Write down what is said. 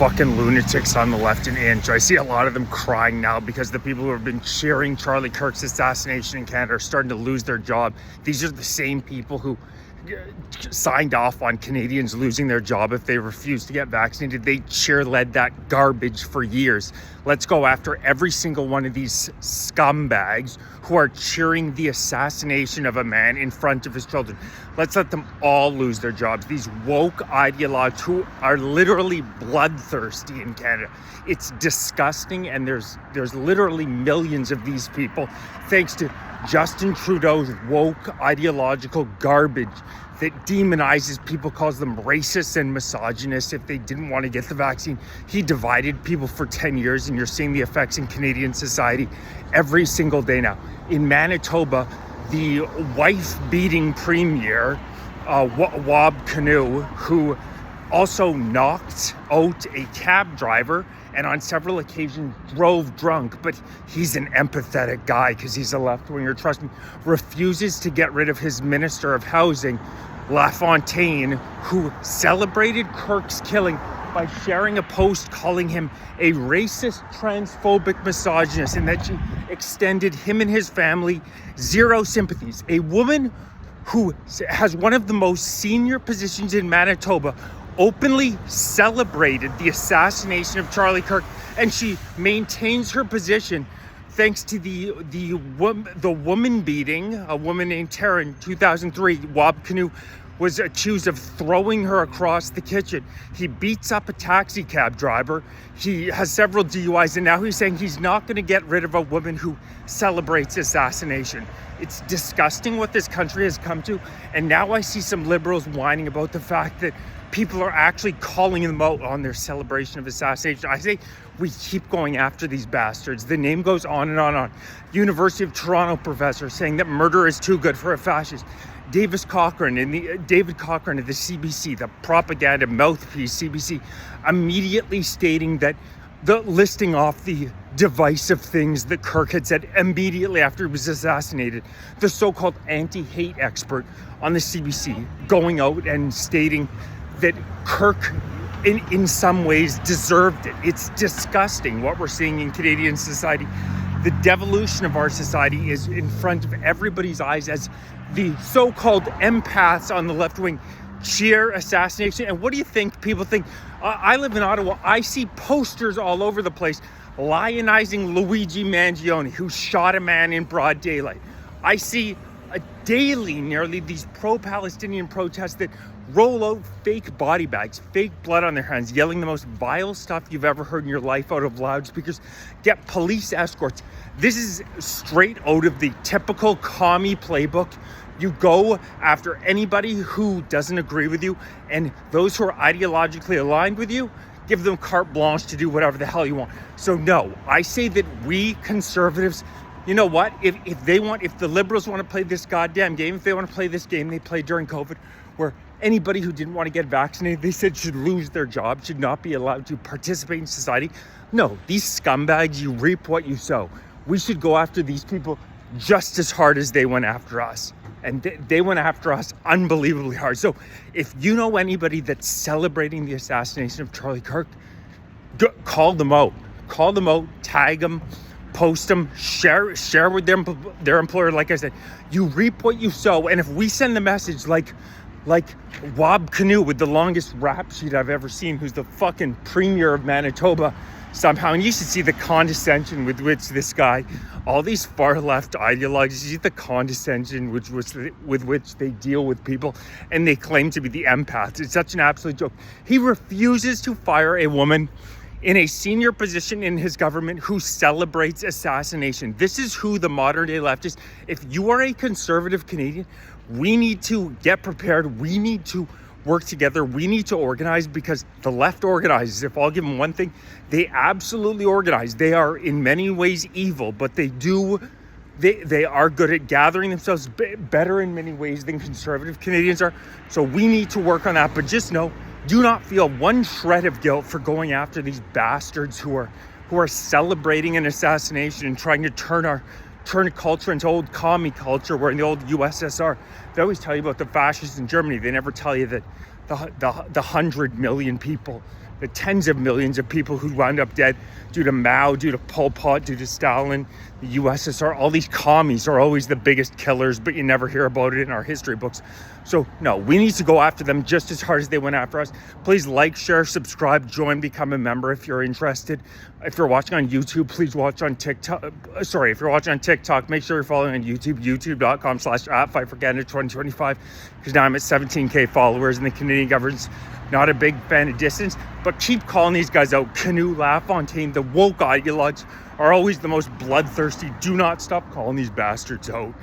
fucking lunatics on the left an inch. I see a lot of them crying now because the people who have been cheering Charlie Kirk's assassination in Canada are starting to lose their job. These are the same people who signed off on Canadians losing their job if they refuse to get vaccinated. They cheer-led that garbage for years. Let's go after every single one of these scumbags who are cheering the assassination of a man in front of his children. Let's let them all lose their jobs. These woke ideologues who are literally bloodthirsty in Canada. It's disgusting, and there's literally millions of these people thanks to Justin Trudeau's woke ideological garbage that demonizes people, calls them racist and misogynist if they didn't want to get the vaccine. He divided people for 10 years, and you're seeing the effects in Canadian society every single day now. In Manitoba, the wife-beating premier, Wab Kinew, who also knocked out a cab driver and on several occasions drove drunk, but he's an empathetic guy because he's a left-winger, trust me, refuses to get rid of his Minister of Housing, LaFontaine, who celebrated Kirk's killing by sharing a post calling him a racist, transphobic misogynist, and that she extended him and his family zero sympathies. A woman who has one of the most senior positions in Manitoba openly celebrated the assassination of Charlie Kirk, and she maintains her position thanks to the woman beating, a woman named Tara in 2003. Wab Kinew was accused of throwing her across the kitchen. He beats up a taxi cab driver. He has several DUIs, and now he's saying he's not going to get rid of a woman who celebrates assassination. It's disgusting what this country has come to, and now I see some liberals whining about the fact that people are actually calling them out on their celebration of assassination. I say we keep going after these bastards. The name goes on and on and on. University of Toronto professor saying that murder is too good for a fascist. David Cochrane of the CBC, the propaganda mouthpiece CBC, immediately stating that listing off the divisive things that Kirk had said immediately after he was assassinated. The so-called anti-hate expert on the CBC going out and stating that Kirk in some ways deserved it. It's disgusting what we're seeing in Canadian society. The devolution of our society is in front of everybody's eyes as the so-called empaths on the left wing cheer assassination. And what do you think? People think, I live in Ottawa, I see posters all over the place lionizing Luigi Mangione, who shot a man in broad daylight. I see daily nearly these pro-Palestinian protests that roll out fake body bags, fake blood on their hands, yelling the most vile stuff you've ever heard in your life out of loudspeakers, get police escorts. This is straight out of the typical commie playbook. You go after anybody who doesn't agree with you, and those who are ideologically aligned with you, give them carte blanche to do whatever the hell you want. So no, I say that we conservatives, you know what? If the liberals want to play this goddamn game, if they want to play this game they played during COVID, where anybody who didn't want to get vaccinated, they said should lose their job, should not be allowed to participate in society. No, these scumbags, you reap what you sow. We should go after these people just as hard as they went after us. And they went after us unbelievably hard. So if you know anybody that's celebrating the assassination of Charlie Kirk, call them out. Call them out, tag them, post them, share with their employer. Like I said, you reap what you sow. And if we send the message like Wab Kinew with the longest rap sheet I've ever seen, who's the fucking premier of Manitoba somehow, and you should see the condescension with which this guy, all these far left ideologues, you see the condescension with which they deal with people, and they claim to be the empaths. It's such an absolute joke. He refuses to fire a woman in a senior position in his government who celebrates assassination. This is who the modern day left is. If you are a conservative Canadian, we need to get prepared. We need to work together. We need to organize, because the left organizes. If I'll give them one thing, they absolutely organize. They are in many ways evil, but they are good at gathering themselves better in many ways than conservative Canadians are. So we need to work on that. But just know, do not feel one shred of guilt for going after these bastards who are celebrating an assassination and trying to turn a culture into old commie culture, where in the old USSR, they always tell you about the fascists in Germany. They never tell you that the 100 million people the tens of millions of people who wound up dead due to Mao, due to Pol Pot, due to Stalin, the USSR. All these commies are always the biggest killers, but you never hear about it in our history books. So no, we need to go after them just as hard as they went after us. Please like, share, subscribe, join, become a member if you're interested. If you're watching on YouTube, please watch on TikTok. If you're watching on TikTok, make sure you're following on YouTube, youtube.com/@FightForCanada2025, because now I'm at 17K followers, and the Canadian government's not a big fan of distance. But keep calling these guys out. Canoe, LaFontaine, the woke ideologues are always the most bloodthirsty. Do not stop calling these bastards out.